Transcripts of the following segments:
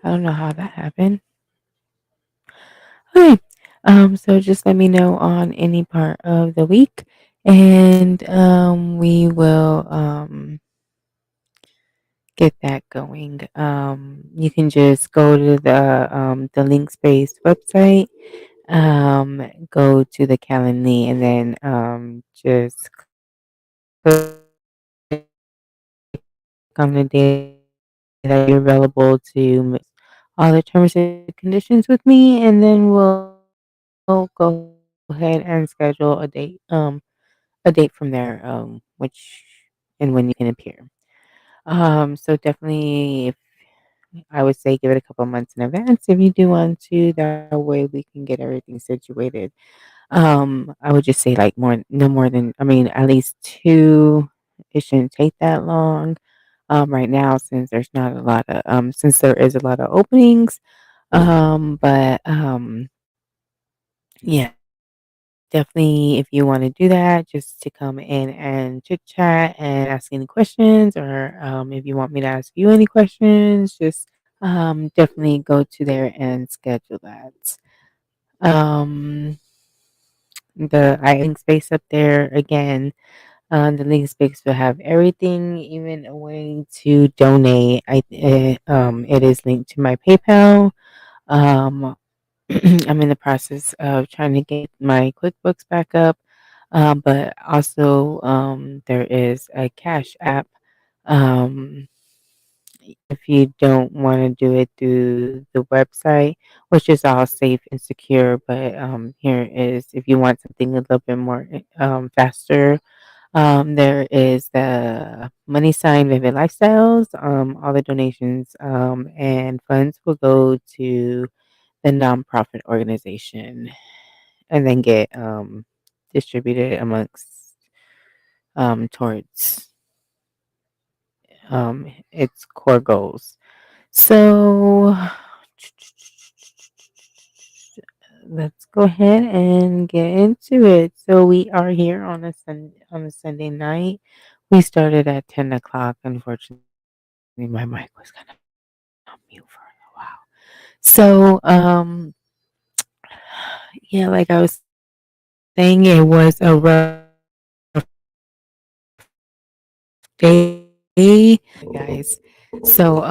I don't know how that happened. Okay. So just let me know on any part of the week and we will get that going. You can just go to the Linkspace website, go to the Calendly and then just click on the day that you're available to all the terms and conditions with me, and then we'll go ahead and schedule a date from there, which and when you can appear. So definitely, if I would say give it a couple months in advance if you do want to. That way we can get everything situated. I would just say like no more than I mean at least two. It shouldn't take that long. Right now since there's not a lot of since there is a lot of openings. But yeah, definitely if you want to do that, just to come in and chit chat and ask any questions, or if you want me to ask you any questions, just definitely go to there and schedule that. Um, the I link space up there again. The link space will have everything, even a way to donate. It is linked to my PayPal. Um, I'm in the process of trying to get my QuickBooks back up, but also there is a Cash App. Um, if you don't want to do it through the website, which is all safe and secure, but here is if you want something a little bit more faster, there is the money sign Vivid Lifestyles. All the donations and funds will go to the nonprofit organization and then get distributed amongst towards its core goals. So let's go ahead and get into it. So we are here on a Sunday night. We started at 10 o'clock. Unfortunately, my mic was kind of on mute for a while. So yeah, like I was saying, it was a rough day, guys. So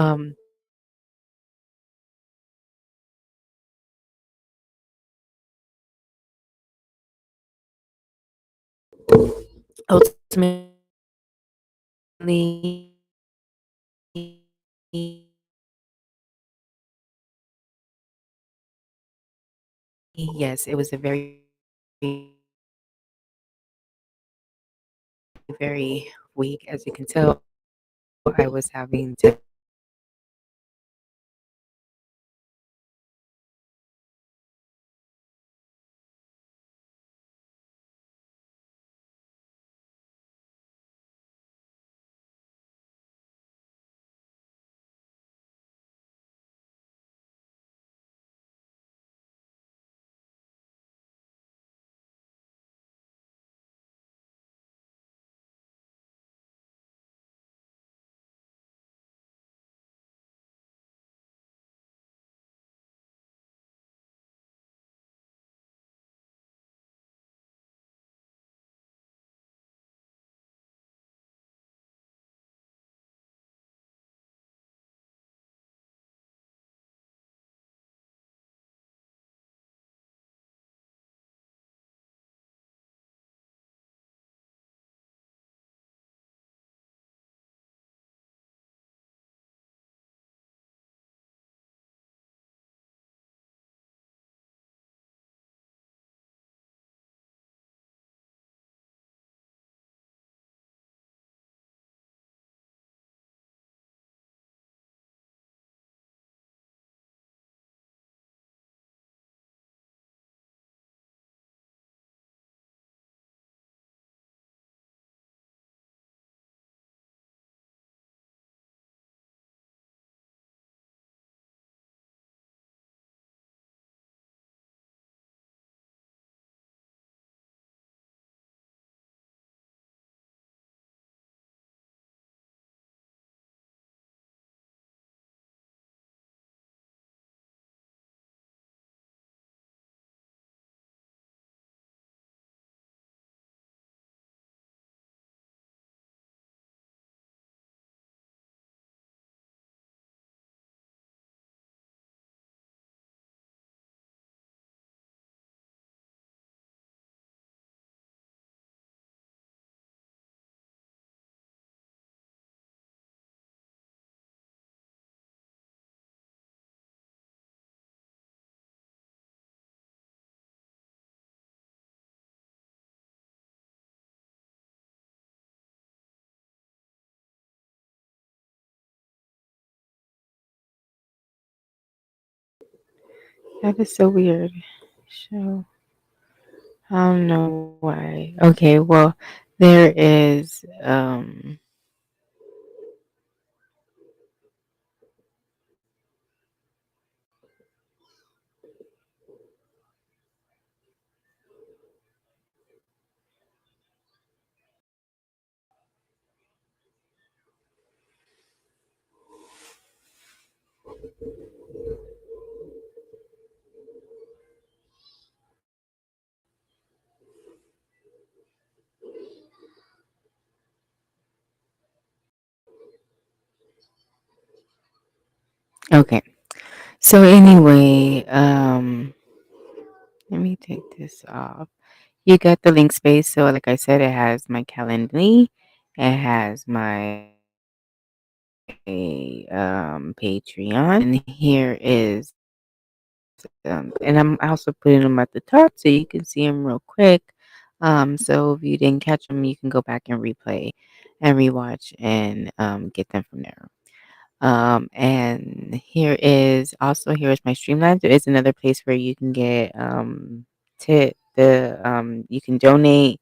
ultimately, yes, it was a very week. As you can tell, I was having to That is so weird. So I don't know why. Okay, well, there is okay. So anyway, let me take this off. You got the link space. So like I said, it has my Calendly, it has my Patreon, and here is and I'm also putting them at the top so you can see them real quick. So if you didn't catch them, you can go back and replay and rewatch and get them from there. And here's my Streamlabs. There is another place where you can get you can donate,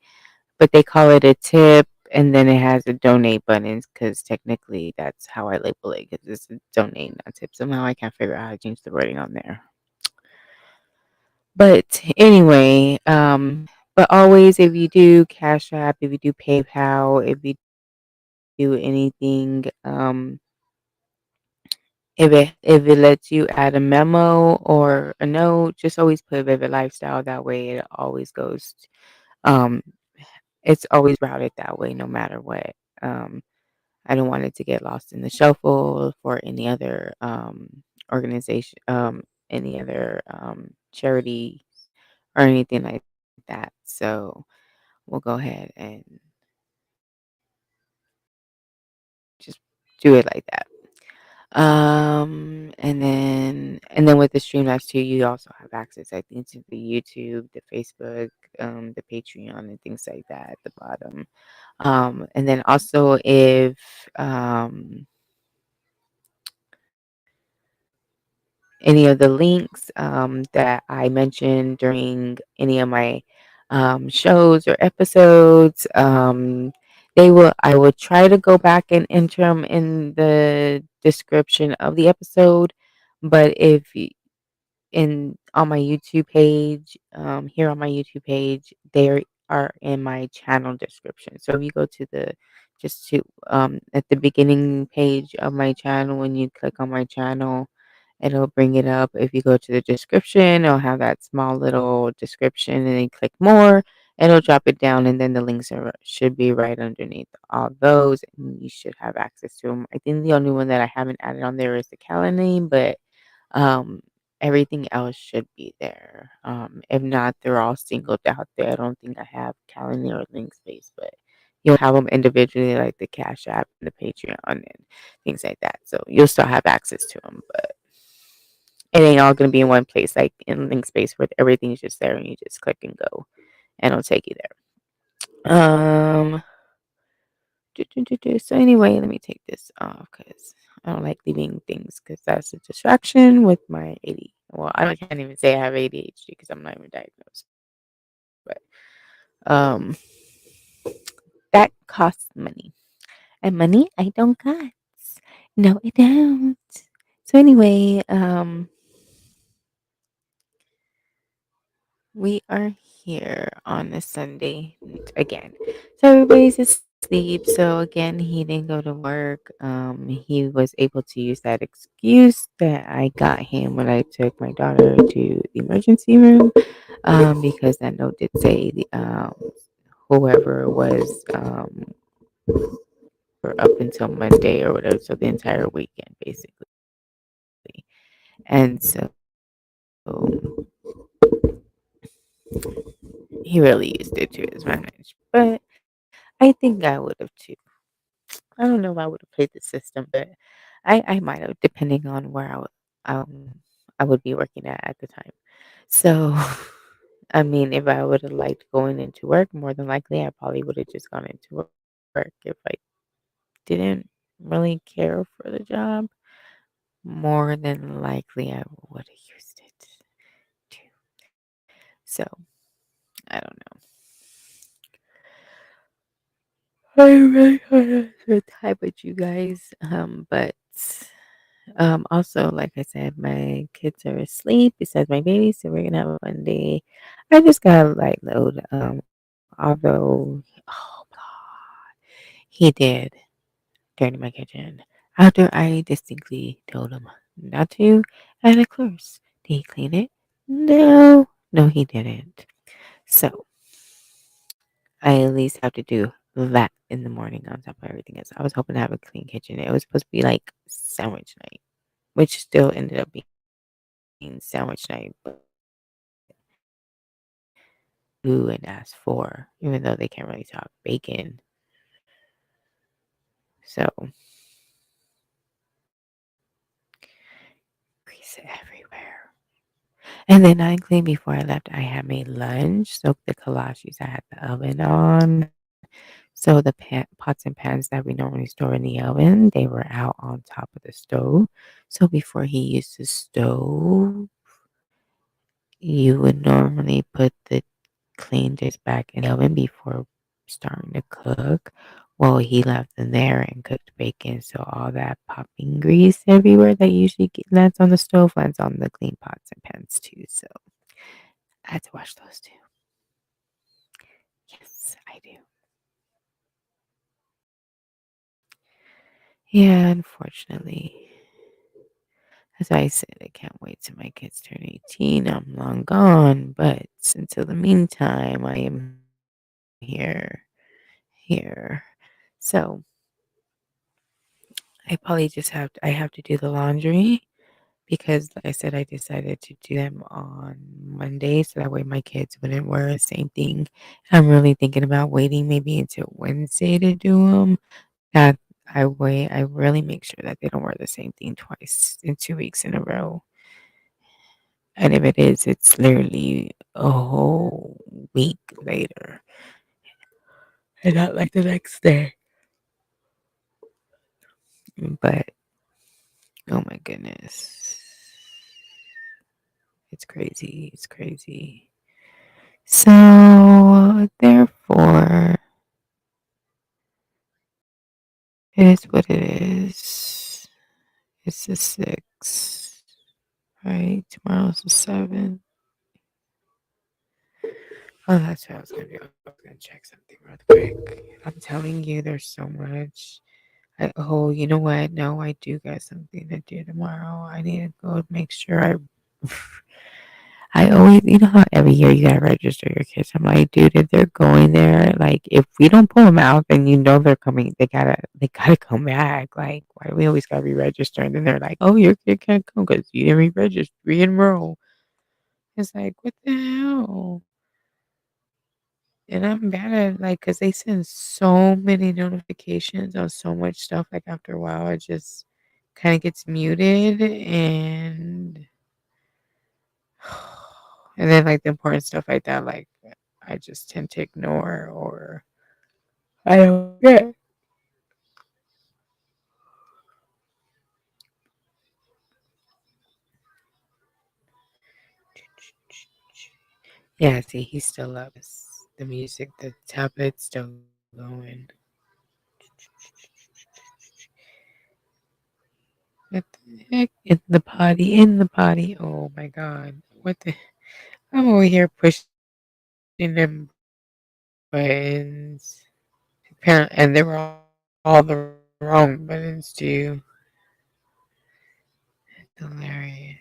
but they call it a tip, and then it has a donate button because technically that's how I label it because it's a donate, not tip. Somehow I can't figure out how to change the wording on there. But anyway, but always if you do Cash App, if you do PayPal, if you do anything, if it lets you add a memo or a note, just always put Vivid Lifestyle. That way, it always goes. Um, it's always routed that way, no matter what. Um, I don't want it to get lost in the shuffle for any other organization, any other charity or anything like that. So we'll go ahead and just do it like that. And then with the Streamlabs too, you also have access, I think, to the YouTube, the Facebook, the Patreon, and things like that at the bottom. And then also if any of the links that I mentioned during any of my shows or episodes, I will try to go back and enter them in the description of the episode. But if in on my YouTube page, here on my YouTube page, they are in my channel description. So if you go to the just to at the beginning page of my channel, when you click on my channel, it'll bring it up. If you go to the description, it'll have that small little description, and then click more. It'll drop it down, and then the links should be right underneath all those, and you should have access to them. I think the only one that I haven't added on there is the calendar, but um, everything else should be there. If not, they're all singled out there. I don't think I have Calendly or Linkspace, but you'll have them individually, like the Cash App and the Patreon and things like that. So you'll still have access to them, but it ain't all gonna be in one place, like in Linkspace, where everything's just there and you just click and go, and it'll take you there. So anyway, let me take this off because I don't like leaving things because that's a distraction with my AD. Well, can't even say I have ADHD because I'm not even diagnosed. But um, that costs money, and money I don't got. No, I don't. So anyway, we are here on a Sunday again. So everybody's asleep. So again, he didn't go to work. He was able to use that excuse that I got him when I took my daughter to the emergency room. Because that note did say whoever was for up until Monday or whatever, so the entire weekend basically. And so he really used it to his advantage. But I think I would have too. I don't know if I would have played the system, but I might have, depending on where I would be working at the time. So, I mean, if I would have liked going into work, more than likely, I probably would have just gone into work. If I didn't really care for the job, more than likely, I would have used it. So, I don't know. I really wanna spend time with you guys, but, also, like I said, my kids are asleep besides my baby, so we're gonna have a fun day. I just got a light load, although oh god, he did dirty my kitchen after I distinctly told him not to, and of course, did he clean it? No. No, he didn't. So I at least have to do that in the morning on top of everything else. I was hoping to have a clean kitchen. It was supposed to be like sandwich night, which still ended up being sandwich night, but who and asked for, even though they can't really talk bacon. So grease everywhere. And then I cleaned before I left. I had made lunch, soaked the kolaches. I had the oven on. So the pots and pans that we normally store in the oven, they were out on top of the stove. So before he used the stove, you would normally put the clean dish back in the oven before starting to cook. Well, he left them there and cooked bacon, so all that popping grease everywhere that usually lands on the stove lands on the clean pots and pans too. So I had to wash those too. Yes, I do. Yeah, unfortunately. As I said, I can't wait till my kids turn 18. I'm long gone, but until the meantime, I am here. So I have to do the laundry because like I said, I decided to do them on Monday so that way my kids wouldn't wear the same thing. I'm really thinking about waiting maybe until Wednesday to do them. That I really make sure that they don't wear the same thing twice in 2 weeks in a row. And if it is, it's literally a whole week later and not like the next day. But oh my goodness, it's crazy. It's crazy. So, therefore, it is what it is. It's the 6th, right? Tomorrow's the 7th. Oh, that's what I was going to do. I was going to check something real quick. I'm telling you, there's so much. Oh, you know what? No, I do got something to do tomorrow. I need to go make sure I always, you know how every year you gotta register your kids. I'm like, dude, if they're going there, like, if we don't pull them out, then you know they're coming. They gotta come back. Like, why do we always gotta re-register? And then they're like, oh, your kid can't come because you didn't re-register, re-enroll. It's like, what the hell? And I'm bad at like, cause they send so many notifications on so much stuff. Like after a while, it just kind of gets muted, and then like the important stuff like that, like I just tend to ignore or I don't get. Yeah, see, he still loves the music. The tablet's still going. What the heck? In the potty. Oh my god. What the? I'm over here pushing them buttons. Apparently, and they were all the wrong buttons too. Hilarious.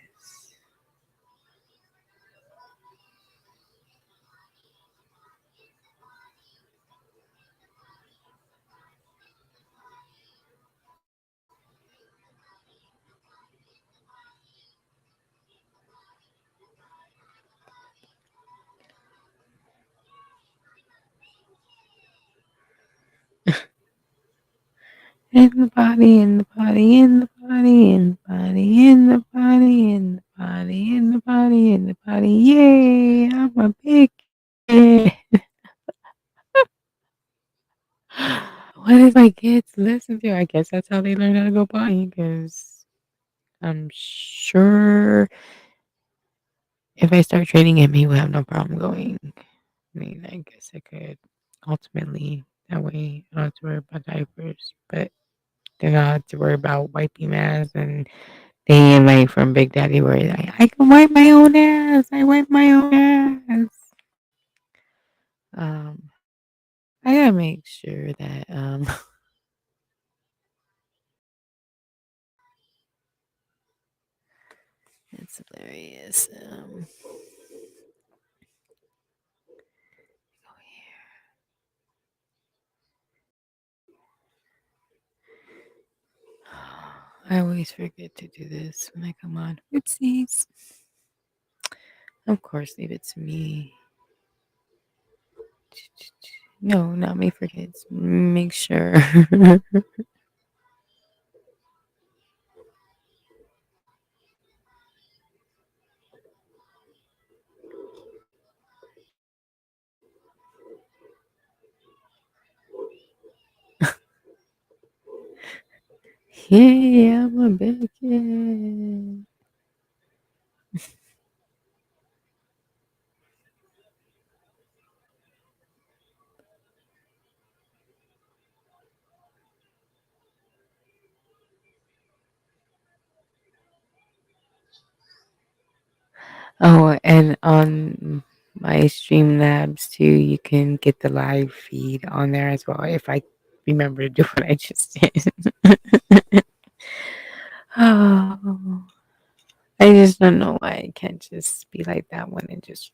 In the body, in the body, in the body, in the body, in the body, in the body, in the body, in the body. Yay! I'm a big kid. What did my kids listen to? I guess that's how they learn how to go potty. Because I'm sure if I start training him, he would have no problem going. I mean, I guess I could ultimately that way I don't have to worry about diapers, but then I have to worry about wiping ass and they ain't like from Big Daddy where he's like, I can wipe my own ass. I wipe my own ass. Um, I gotta make sure that it's hilarious. Oh yeah. I always forget to do this when I come on. Oopsies. Of course, leave it to me. No, not me forget. Make sure. Yeah, I'm a big kid. Oh, and on my Streamlabs too, you can get the live feed on there as well. If I remember to do what I just did. Oh, I just don't know why I can't just be like that one and just.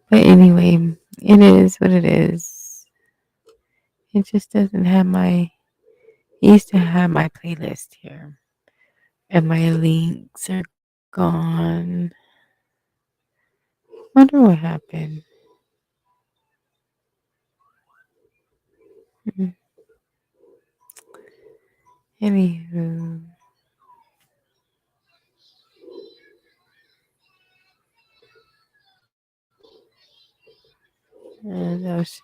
But anyway, it is what it is. It just doesn't have my. It used to have my playlist here, and my links are gone. Wonder what happened. Mm, Anywho, that was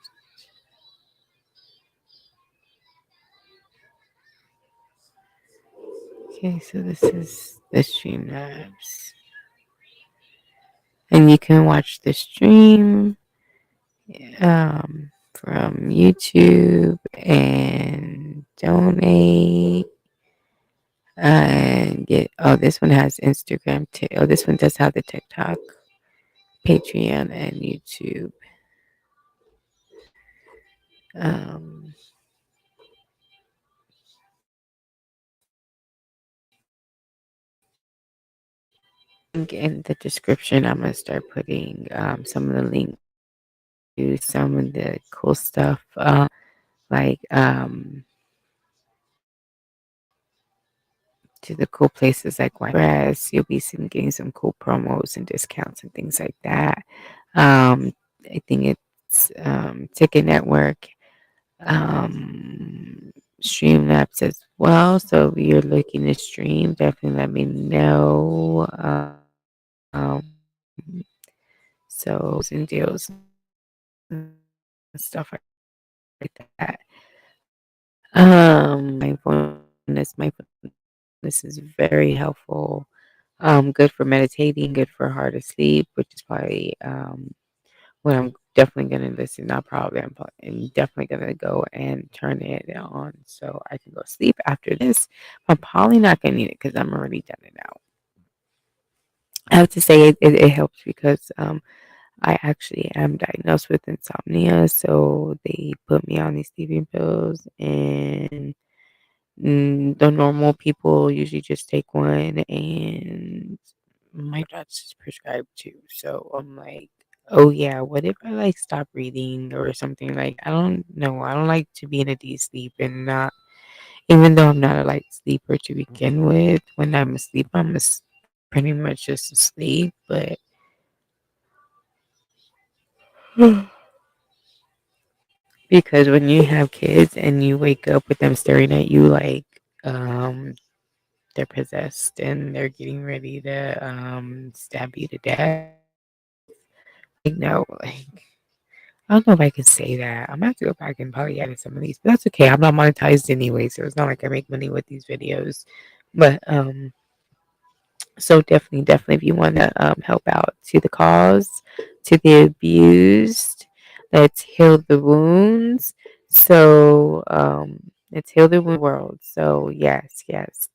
okay. So this is the Streamlabs, and you can watch the stream from YouTube and donate and get. Oh, this one has Instagram too. Oh, this one does have the TikTok, Patreon, and YouTube. Um, link in the description. I'm gonna start putting some of the links to some of the cool stuff, like to the cool places like White Grass. You'll be seeing getting some cool promos and discounts and things like that. Um, I think it's Ticket Network, Streamlabs as well. So if you're looking to stream, definitely let me know. Um, so and deals and stuff like that. Mindfulness is very helpful. Good for meditating, good for hard to sleep, which is probably what I'm definitely gonna listen. Not probably, I'm definitely gonna go and turn it on so I can go sleep after this. I'm probably not gonna need it because I'm already done it out. I have to say it helps because I actually am diagnosed with insomnia, so they put me on these sleeping pills, and the normal people usually just take one, and my doctor's prescribed two. So I'm like, oh yeah, what if I like stop reading or something? Like I don't know. I don't like to be in a deep sleep and not, even though I'm not a light sleeper to begin with. When I'm asleep, pretty much just asleep, but. Because when you have kids and you wake up with them staring at you like um, they're possessed and they're getting ready to stab you to death, like no, like I don't know if I can say that. I'm gonna have to go back and probably edit some of these, but that's okay. I'm not monetized anyway, so it's not like I make money with these videos. But So definitely, if you want to help out to the cause, to the abused, let's heal the wounds. So let's heal the world. So yes,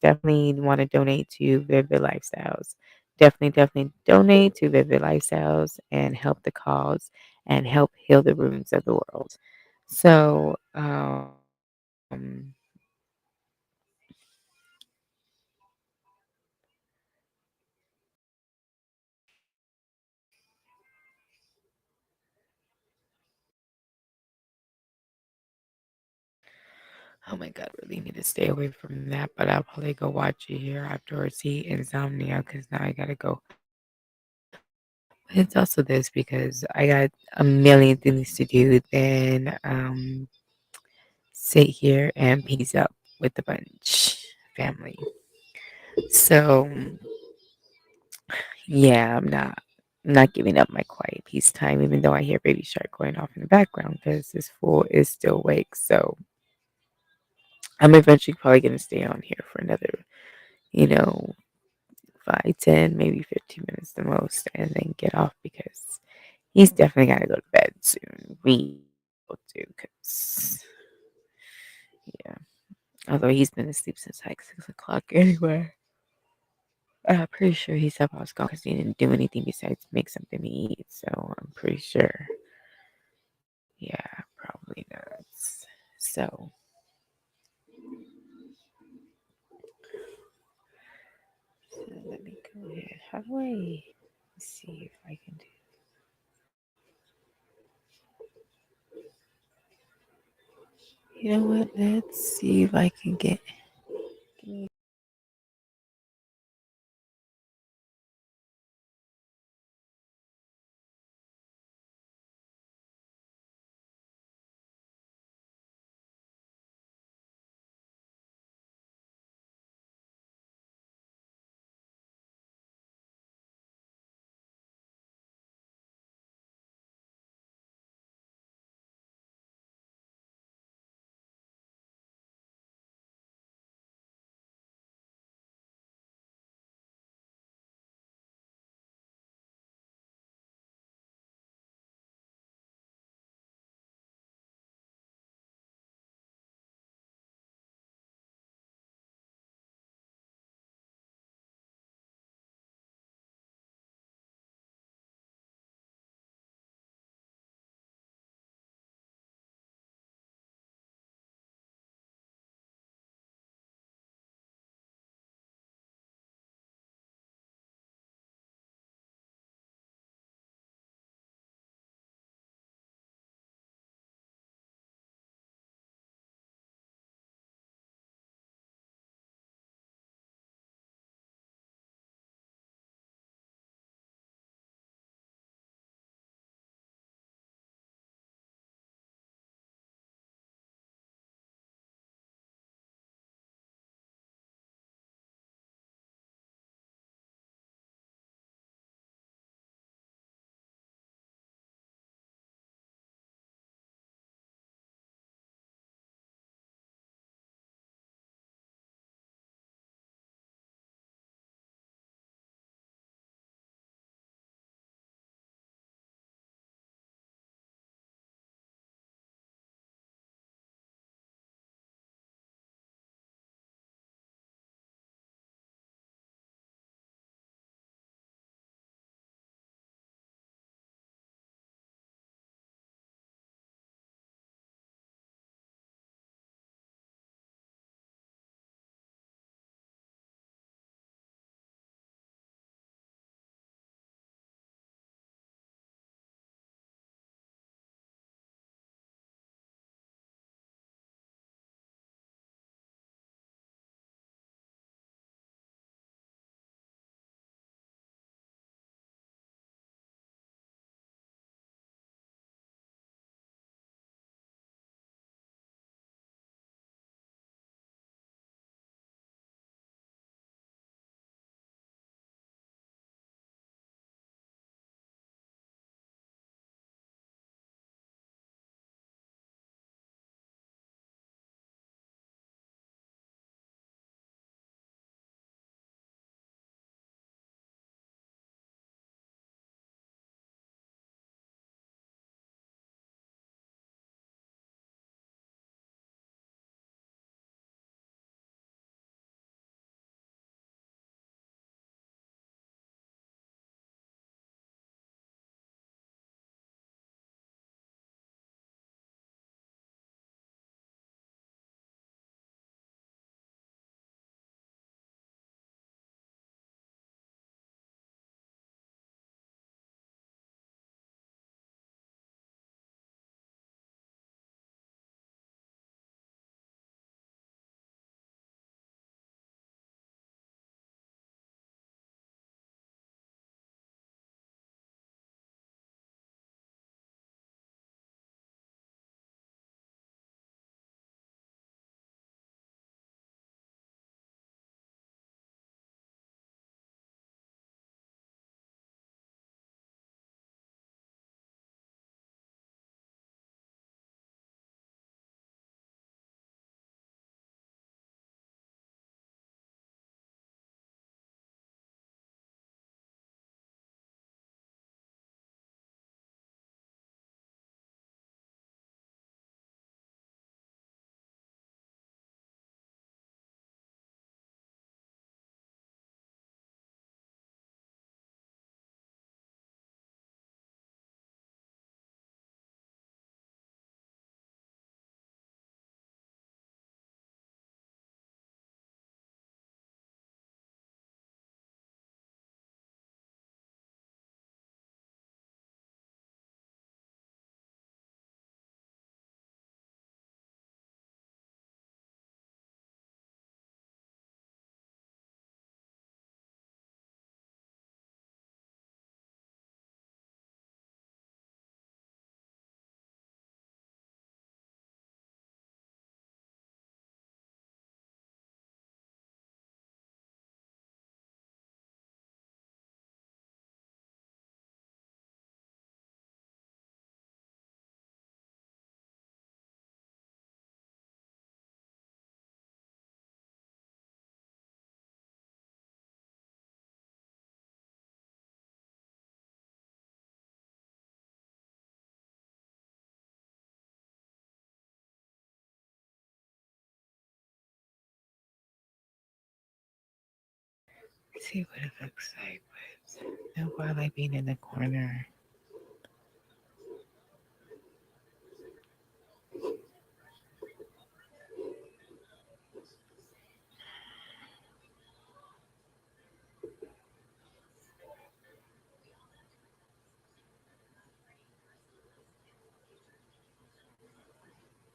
definitely want to donate to Vivid Lifestyles. Definitely donate to Vivid Lifestyles and help the cause and help heal the wounds of the world. So oh my god, really need to stay away from that, but I'll probably go watch it here afterwards. See Insomnia because now I gotta go. But it's also this because I got a million things to do than sit here and piece up with the bunch family. So yeah, I'm not giving up my quiet peace time, even though I hear Baby Shark going off in the background because this fool is still awake. So I'm eventually probably gonna stay on here for another, you know, 5, 10, maybe 15 minutes the most, and then get off because he's definitely got to go to bed soon. We both do because, yeah. Although he's been asleep since like 6 o'clock anyway. I'm pretty sure he slept while I was gone because he didn't do anything besides make something to eat. So I'm pretty sure, yeah, probably not. So, so let me go ahead. How do I see if I can do? You know what? Let's see if I can get. See what it looks like, but no wildlife being in the corner.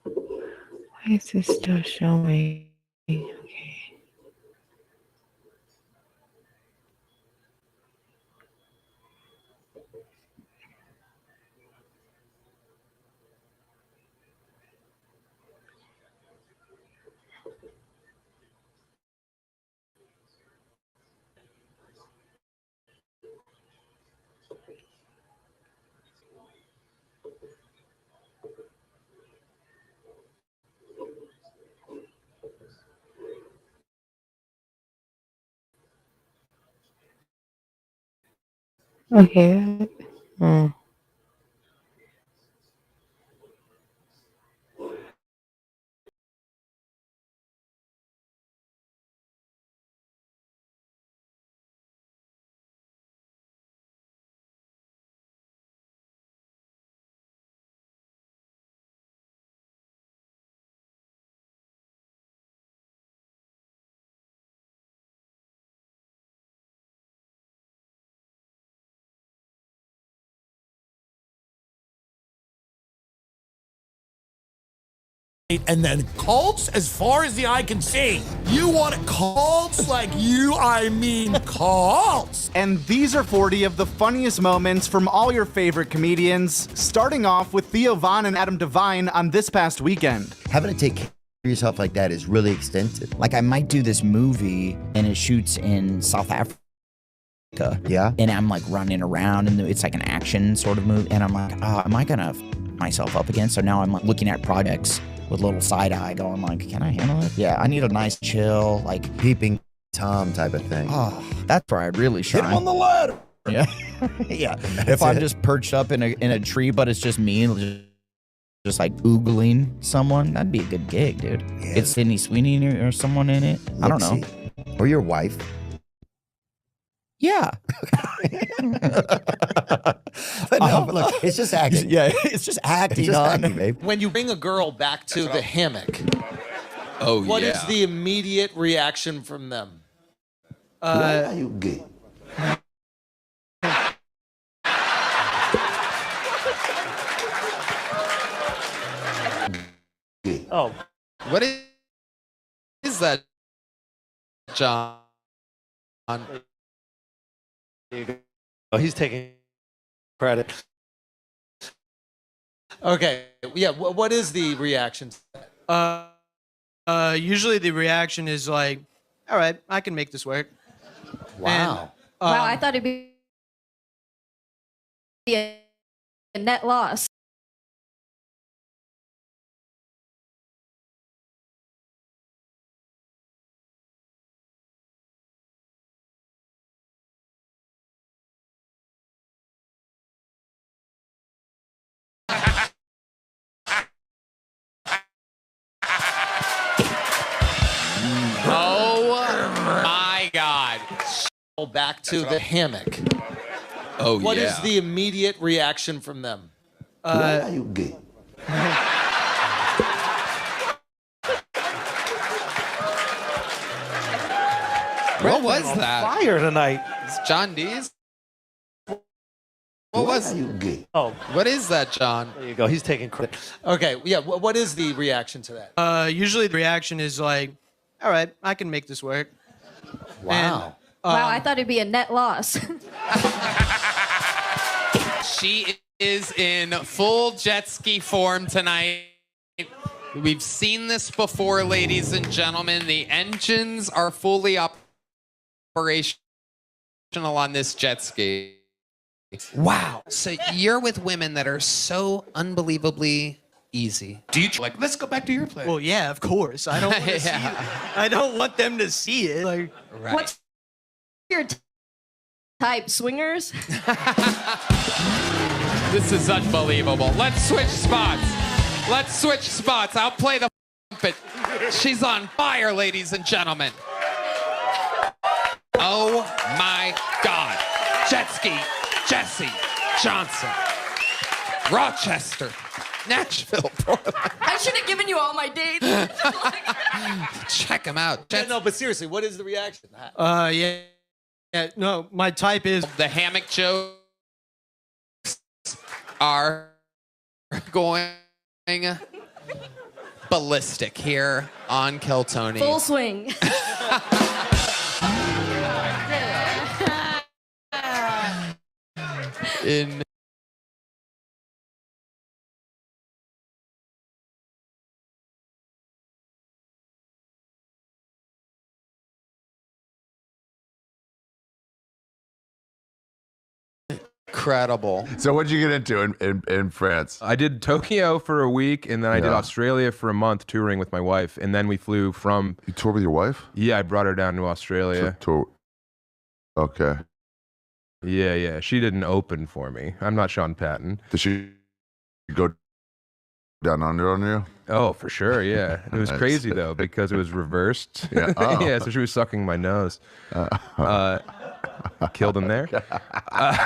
Why is this still showing? Okay. Okay. Hmm. And then cults as far as the eye can see. You want cults like you, I mean cults. And these are 40 of the funniest moments from all your favorite comedians, starting off with Theo Von and Adam Devine on This Past Weekend. Having to take care of yourself like that is really extensive. Like I might do this movie and it shoots in South Africa. Yeah. And I'm like running around and it's like an action sort of movie. And I'm like, oh, am I gonna f myself up again? So now I'm like looking at projects with a little side eye going like, can I handle it? Yeah, I need a nice chill, like Peeping Tom type of thing. oh, that's where I really shine. Hit him on the ladder. Yeah. Yeah. If I'm just perched up in a tree, but it's just me just like oogling someone, that'd be a good gig, dude. Yeah. It's Sydney Sweeney or someone in it. I don't know. Lexi. Or your wife. Yeah. But no, look, it's just acting. Yeah, it's just acting It's just on. acting, babe. When you bring a girl back to the hammock, Oh, what yeah. is the immediate reaction from them? Why are you gay? Oh. What is that, John? Oh, he's taking credit. Okay, yeah. What is the reaction? Usually the reaction is like, all right, I can make this work. Wow. Wow, I thought it'd be a net loss. Oh, my God. Back to the hammock. Oh, What yeah. is the immediate reaction from them? Why are you gay? What was that? Fire tonight. It's John Dees? What Why was... are you gay? Oh, What is that, John? there you go. He's taking credit. Okay, yeah. What is the reaction to that? Usually the reaction is like, all right, I can make this work. Wow. Wow, I thought it'd be a net loss. She is in full jet ski form tonight. We've seen this before, ladies and gentlemen. The engines are fully operational on this jet ski. Wow. So you're with women that are so unbelievably easy. Do you like? Let's go back to your place. Well, yeah, of course. I don't want to see Yeah. it. I don't want them to see it. Like, Right. What's your type, swingers? This is unbelievable. Let's switch spots. Let's switch spots. I'll play the trumpet. She's on fire, ladies and gentlemen. Oh my God. Jet ski, Jesse Johnson. Rochester, Nashville, Portland. I should have given you all my dates. Check him out. Yeah, no, but seriously, what is the reaction? Yeah. Yeah, no, my type is The hammock jokes are going ballistic here on Kill Tony. full swing. In incredible. So what'd you get into in France? I did Tokyo for a week, and then I did Yeah. Australia for a month touring with my wife, and then we flew from. You toured with your wife? Yeah, I brought her down to Australia. Tour. Okay. Yeah. She didn't open for me. I'm not Sean Patton. Did she go down under on you? Oh, for sure. Yeah, it was Nice. crazy though because it was reversed. Yeah. Oh. Yeah. So she was sucking my nose. Killed him there.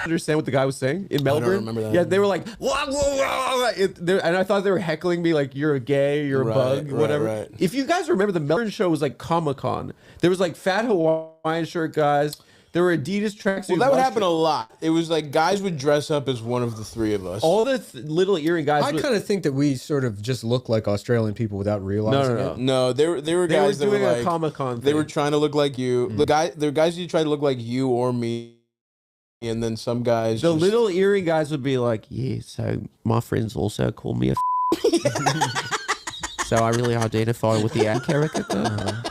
Understand what the guy was saying in Melbourne? remember that. Yeah, they were like, wah, wah, wah, and I thought they were heckling me like, you're a gay, you're a bug, whatever. right. If you guys remember, the Melbourne show was like Comic-Con. There was like fat Hawaiian shirt guys. There were Adidas tracksuits. Well, that would happen a lot. It was like guys would dress up as one of the three of us. All the little earring guys. I kind of think that we sort of just look like Australian people without realizing it. No, they were They guys were that doing were a like Comic-Con They were thing. trying to look like you. There were guys who tried to look like you or me, and then some guys. The just- little earring guys would be like, yeah, so my friends also call me a so I really identify with the ad caricature.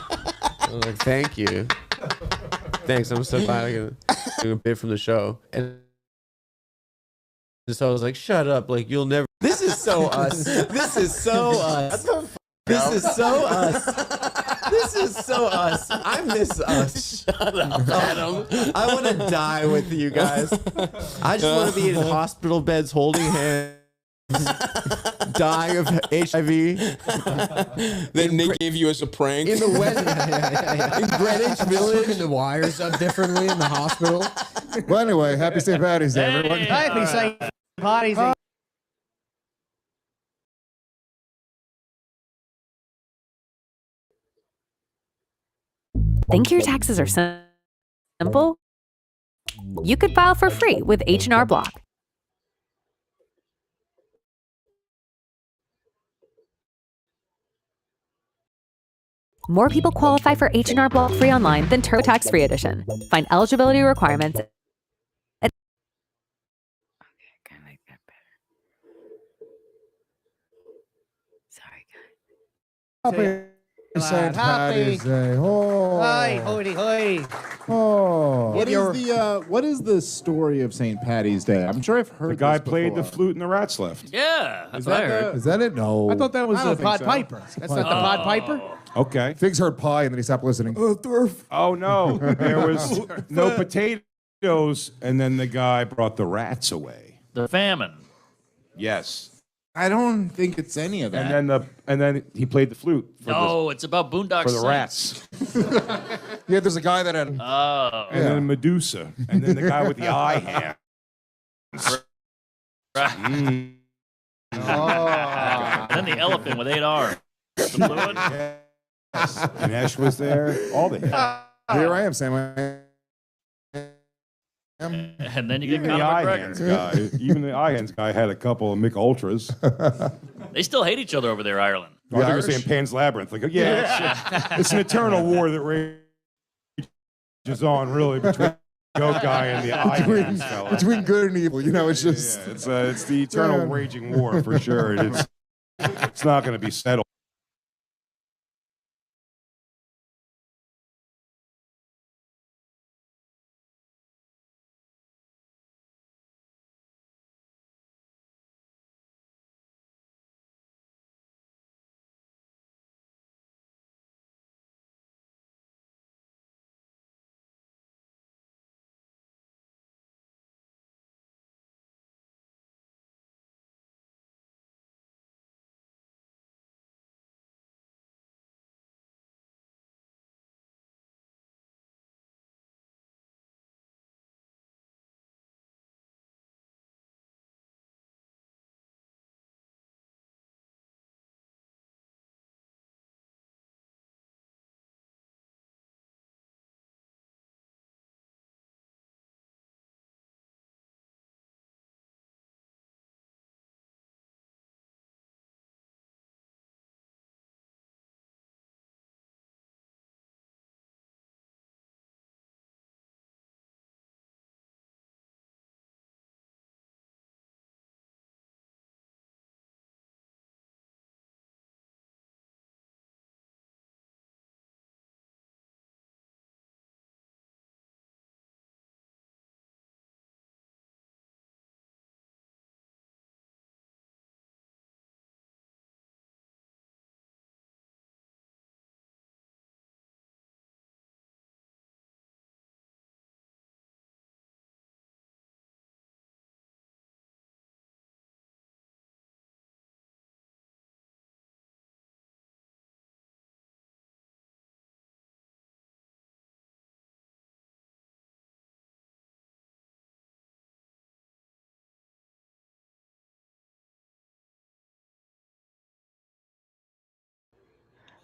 I'm like, thank you. Thanks, I'm so glad I can do a bit from the show. And so I was like, shut up, like you'll never. This is so us. This is so us. This is so us. This is so us. I miss us. Shut up, Adam. I want to die with you guys. I just want to be in hospital beds holding hands, dying of HIV. Then they gave you as a prank. In the West, in Greenwich Village. Hooking the wires up differently in the hospital. Well, anyway, happy St. Patty's Day, everyone. Happy St. Patty's Day. Think your taxes are simple? You could file for free with H&R Block. More people qualify for H&R Block free online than TurboTax Free Edition. Find eligibility requirements. Happy St. Patty's Day. Oh. Hi, hoity hoity. Oh. What is the story of St. Patty's Day? I'm sure I've heard. The guy this played the before. flute and the rats left. Yeah, that's what I heard. Is that it? No. I thought that was I the don't think Pied so. Piper. That's not the Pied Piper? Okay. Figs heard pie and then he stopped listening. Oh no, there was no potatoes, and then the guy brought the rats away. The famine. Yes. I don't think it's any of that. And then he played the flute. No, it's about Boondock For the Saints. rats. Yeah, there's a guy that had. Oh. And then Medusa, and then the guy with the eye hands. Mm. And then the elephant with 8 arms. The blue one? And Ash was there. All the Here I am, Sam. And then you get Even the Conor eye McGregor. hands guy. Even the eye hands guy had a couple of Mick Ultras. They still hate each other over there, Ireland. I was going to say in Pan's Labyrinth. Like, it's an eternal war that rages on, really, between the goat guy and the eye hands fella. Between good and evil, you know, it's just. It's the eternal raging war for sure. It's not going to be settled.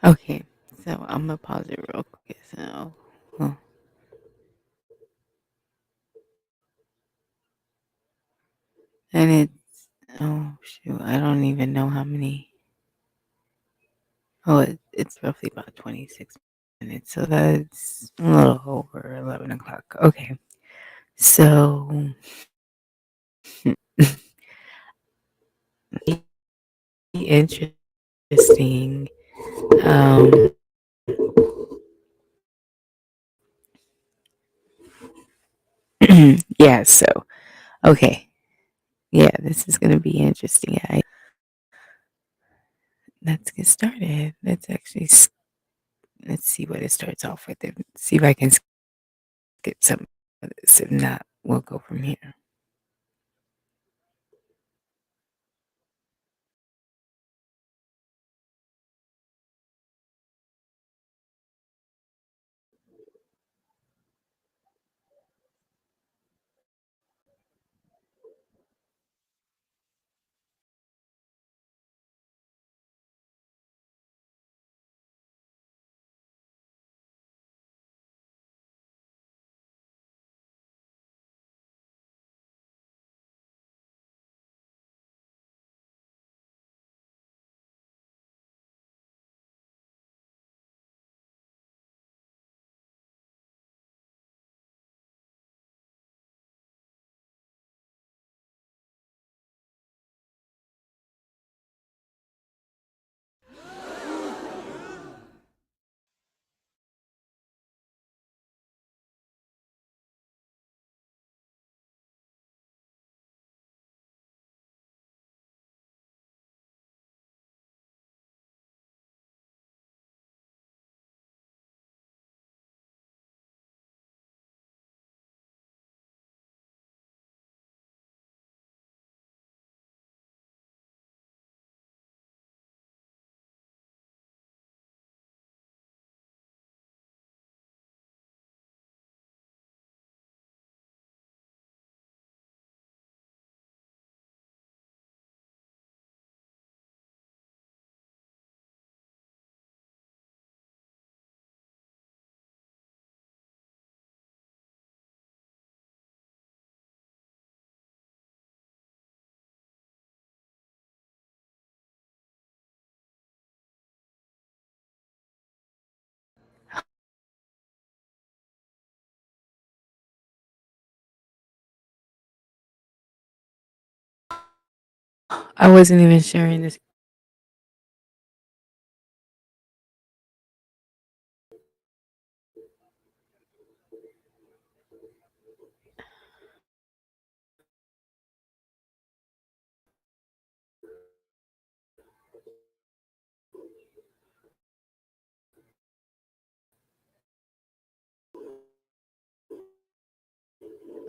Okay, so I'm gonna pause it real quick. So, oh, and it's shoot, I don't even know how many. Oh, it's roughly about 26 minutes, so that's a little over 11 o'clock. Okay, so interesting. Um, yeah. So okay, yeah, this is gonna be interesting. Let's get started. Let's see what it starts off with and see if I can skip some of this. If not, we'll go from here. I wasn't even sharing this.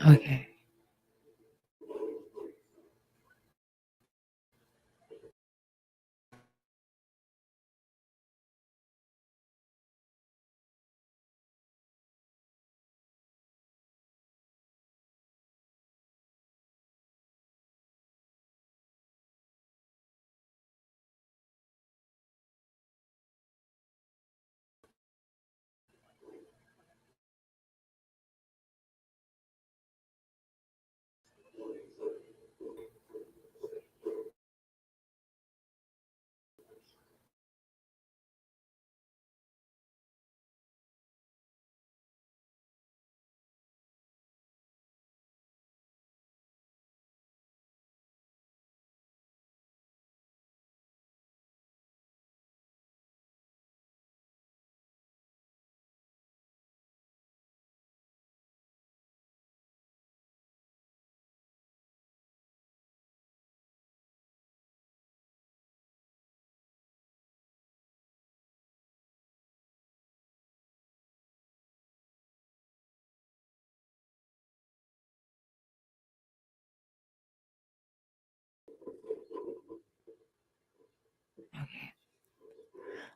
Okay.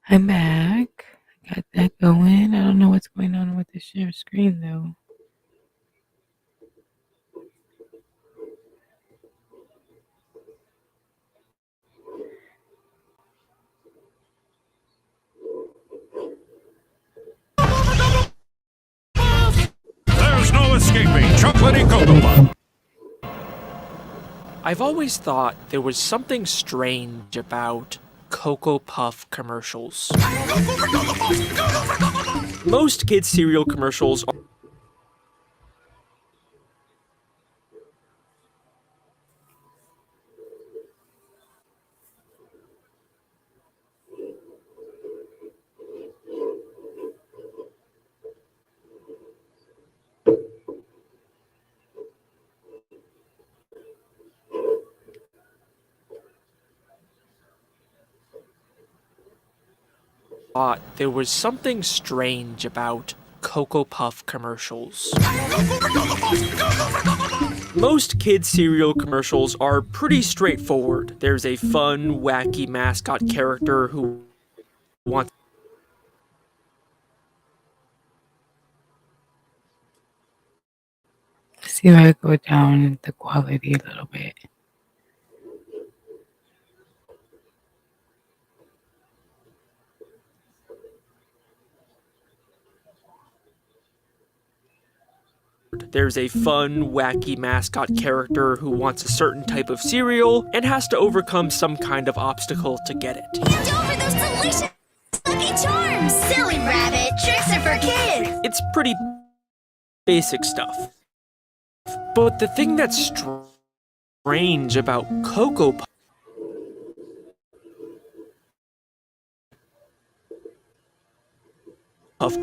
I'm back. Got that going. I don't know what's going on with the share screen though. escaping chocolatey Cocoa Puff. I've always thought there was something strange about Cocoa Puff commercials. Most kids' cereal commercials are thought there was something strange about Cocoa Puff commercials. Most kids' cereal commercials are pretty straightforward. There's a fun, wacky mascot character who wants See if I go down the quality a little bit. There's a fun, wacky mascot character who wants a certain type of cereal and has to overcome some kind of obstacle to get it. Hand over those delicious Lucky Charms! Silly rabbit, tricks are for kids! It's pretty basic stuff. But the thing that's strange about Cocoa Puff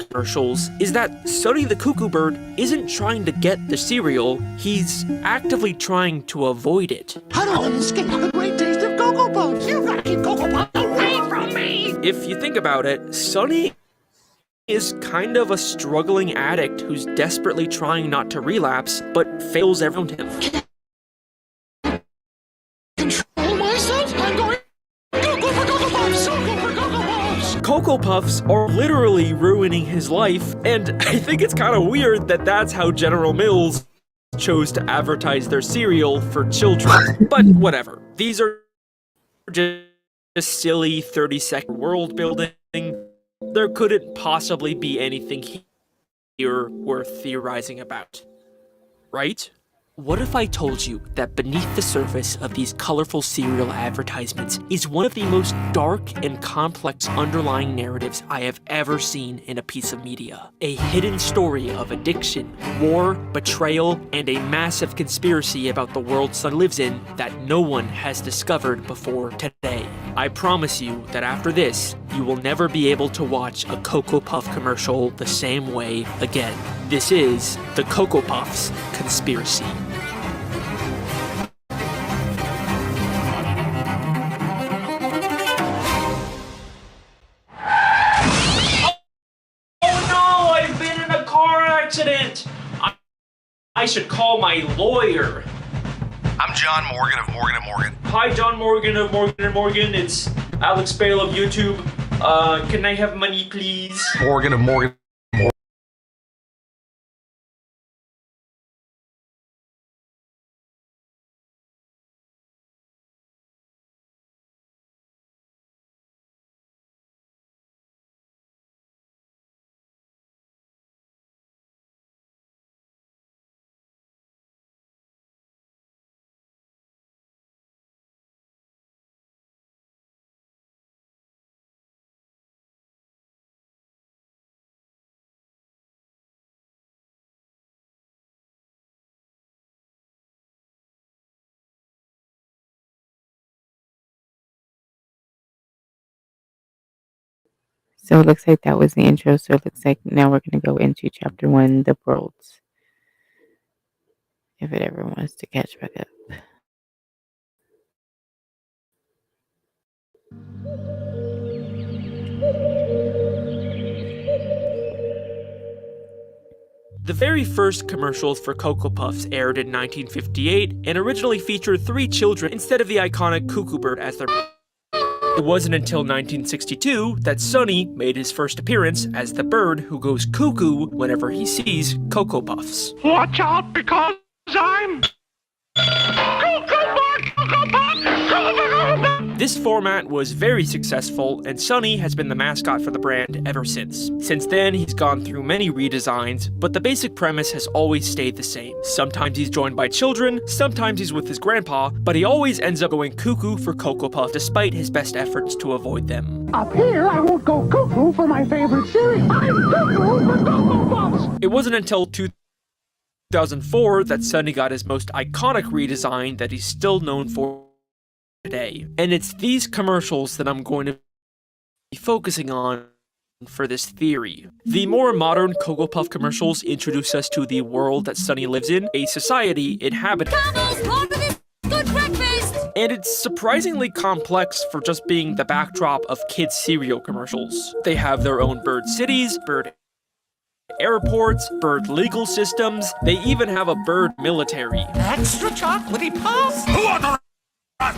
commercials is that Sonny the Cuckoo Bird isn't trying to get the cereal, he's actively trying to avoid it. How do I escape the great taste of Cocoa Puffs? You've got to keep Cocoa Puffs away from me! If you think about it, Sonny is kind of a struggling addict who's desperately trying not to relapse, but fails around him. Control myself? I'm going Cocoa for Cocoa Puffs! Cocoa for Cocoa Puffs! Cocoa Puffs are literally ruining his life, and I think it's kind of weird that that's how General Mills chose to advertise their cereal for children. But whatever. These are just silly 30-second world building. There couldn't possibly be anything here worth theorizing about. Right? What if I told you that beneath the surface of these colorful cereal advertisements is one of the most dark and complex underlying narratives I have ever seen in a piece of media? A hidden story of addiction, war, betrayal, and a massive conspiracy about the world Son lives in that no one has discovered before today. I promise you that after this, you will never be able to watch a Cocoa Puff commercial the same way again. This is the Cocoa Puffs Conspiracy. I should call my lawyer. I'm John Morgan of Morgan & Morgan. Hi, John Morgan of Morgan & Morgan. It's Alex Bale of YouTube. Can I have money, please? Morgan of Morgan. So it looks like that was the intro. So it looks like now we're going to go into chapter 1, the worlds. If it ever wants to catch back up. The very first commercials for Cocoa Puffs aired in 1958 and originally featured 3 children instead of the iconic Cuckoo Bird as their... It wasn't until 1962 that Sonny made his first appearance as the bird who goes cuckoo whenever he sees Cocoa Puffs. Watch out because I'm Cocoa Puff! This format was very successful, and Sunny has been the mascot for the brand ever since. Since then, he's gone through many redesigns, but the basic premise has always stayed the same. Sometimes he's joined by children, sometimes he's with his grandpa, but he always ends up going cuckoo for Cocoa Puff despite his best efforts to avoid them. Up here, I won't go cuckoo for my favorite cereal. I'm cuckoo for Cocoa Puffs. It wasn't until 2004 that Sunny got his most iconic redesign that he's still known for today. And it's these commercials that I'm going to be focusing on for this theory. The more modern Cocoa Puff commercials introduce us to the world that Sunny lives in, a society inhabited. And it's surprisingly complex for just being the backdrop of kids' cereal commercials. They have their own bird cities, bird airports, bird legal systems, they even have a bird military. Extra chocolatey puffs? Who wants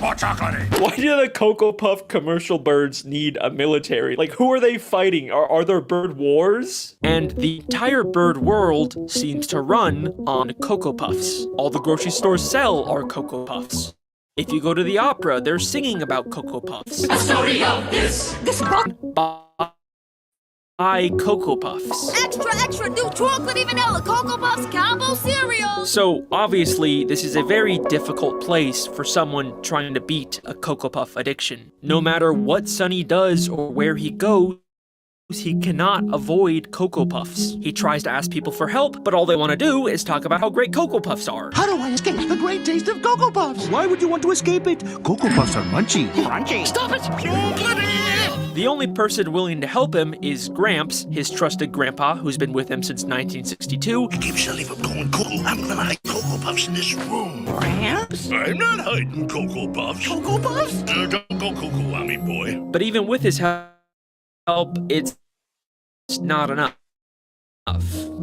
more chocolatey? Why do the Cocoa Puff commercial birds need a military? Like, who are they fighting? Are there bird wars? And the entire bird world seems to run on Cocoa Puffs. All the grocery stores sell are Cocoa Puffs. If you go to the opera, they're singing about Cocoa Puffs. A story of this Buy Cocoa Puffs. Extra, new chocolatey vanilla Cocoa Puffs combo cereal. So, obviously, this is a very difficult place for someone trying to beat a Cocoa Puff addiction. No matter what Sunny does or where he goes, he cannot avoid Cocoa Puffs. He tries to ask people for help, but all they want to do is talk about how great Cocoa Puffs are. How do I escape the great taste of Cocoa Puffs? Why would you want to escape it? Cocoa Puffs are munchy. Crunchy. Stop it! Chocolatey! The only person willing to help him is Gramps, his trusted grandpa, who's been with him since 1962. Keep Shelly from going cuckoo. I'm gonna hide Cocoa Puffs in this room. Gramps? I'm not hiding Cocoa Puffs. Cocoa Puffs? Don't go cuckoo on me, boy. But even with his help, it's not enough.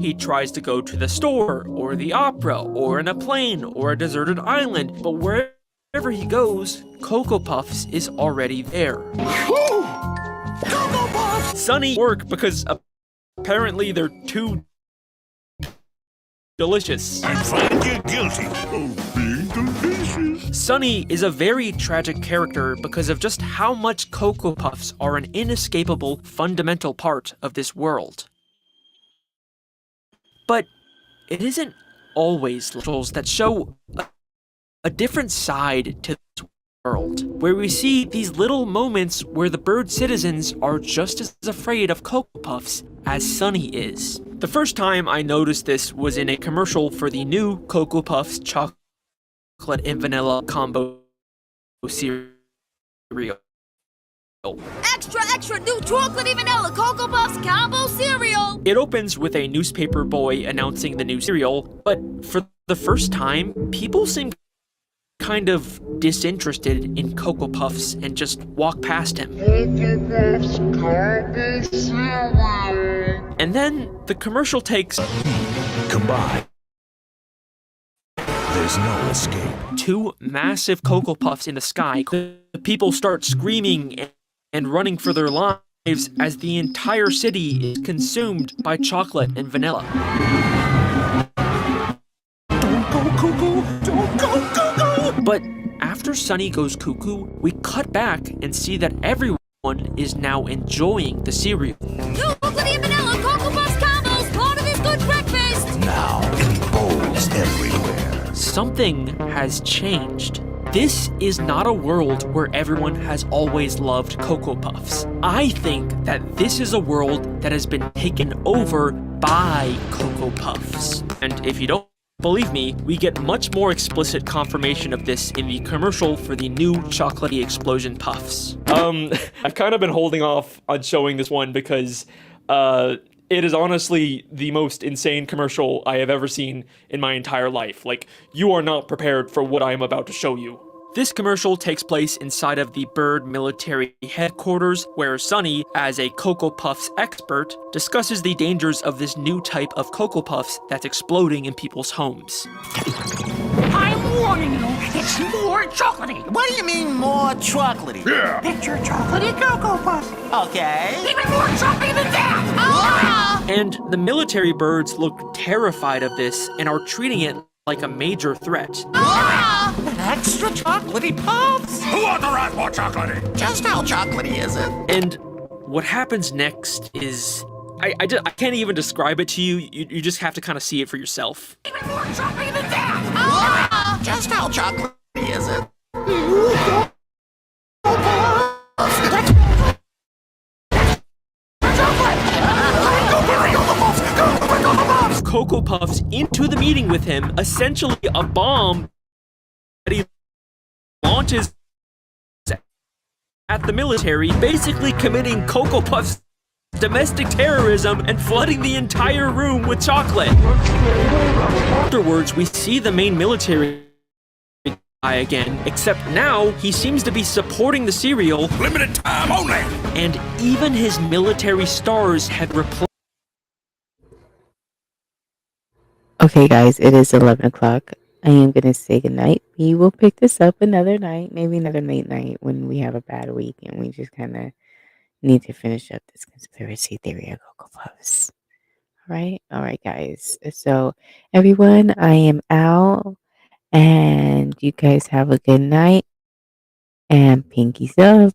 He tries to go to the store, or the opera, or in a plane, or a deserted island, but wherever he goes, Cocoa Puffs is already there. Cocoa Puffs! Sunny work because apparently they're too delicious. I find you guilty of being delicious. Sunny is a very tragic character because of just how much Cocoa Puffs are an inescapable, fundamental part of this world. But it isn't always commercials that show a different side to this world, where we see these little moments where the bird citizens are just as afraid of Cocoa Puffs as Sunny is. The first time I noticed this was in a commercial for the new Cocoa Puffs chocolate and vanilla combo cereal. Extra, new chocolatey vanilla Cocoa Puffs combo cereal. It opens with a newspaper boy announcing the new cereal, but for the first time, people seem kind of disinterested in Cocoa Puffs and just walk past him. And then the commercial takes Goodbye. There's no escape. Two massive Cocoa Puffs in the sky. The people start screaming and running for their lives as the entire city is consumed by chocolate and vanilla. Don't go cuckoo! Don't go cuckoo! But after Sunny goes cuckoo, we cut back and see that everyone is now enjoying the cereal. Chocolatey vanilla Cocoa Puffs combos, part of this good breakfast. Now in bowls everywhere. Something has changed. This is not a world where everyone has always loved Cocoa Puffs. I think that this is a world that has been taken over by Cocoa Puffs. And if you don't believe me, we get much more explicit confirmation of this in the commercial for the new chocolatey explosion puffs. I've kind of been holding off on showing this one because it is honestly the most insane commercial I have ever seen in my entire life. Like, you are not prepared for what I am about to show you. This commercial takes place inside of the Bird military headquarters, where Sunny, as a Cocoa Puffs expert, discusses the dangers of this new type of Cocoa Puffs that's exploding in people's homes. I'm warning you, it's more chocolatey. What do you mean more chocolatey? Yeah. Picture chocolatey Cocoa Puffs. Okay. Even more chocolatey than that. Ah! And the military birds look terrified of this and are treating it like a major threat. Ah! Extra chocolatey puffs? Who authorized more chocolatey? Just how chocolatey is it? And what happens next is I can't even describe it to you. You just have to kind of see it for yourself. Even more chocolatey than that! Just how chocolatey is it? Cocoa Puffs into the meeting with him, essentially a bomb that he launches at the military, basically committing Cocoa Puffs domestic terrorism and flooding the entire room with chocolate. Afterwards, we see the main military guy again, except now he seems to be supporting the cereal. Limited time only! And even his military stars have replaced. Okay, guys, it is 11 o'clock. I am going to say goodnight. We will pick this up another night, maybe another late night when we have a bad week and we just kind of need to finish up this conspiracy theory of Cocoa Puffs. All right, guys. So, everyone, I am Al, and you guys have a good night, and pinkies up.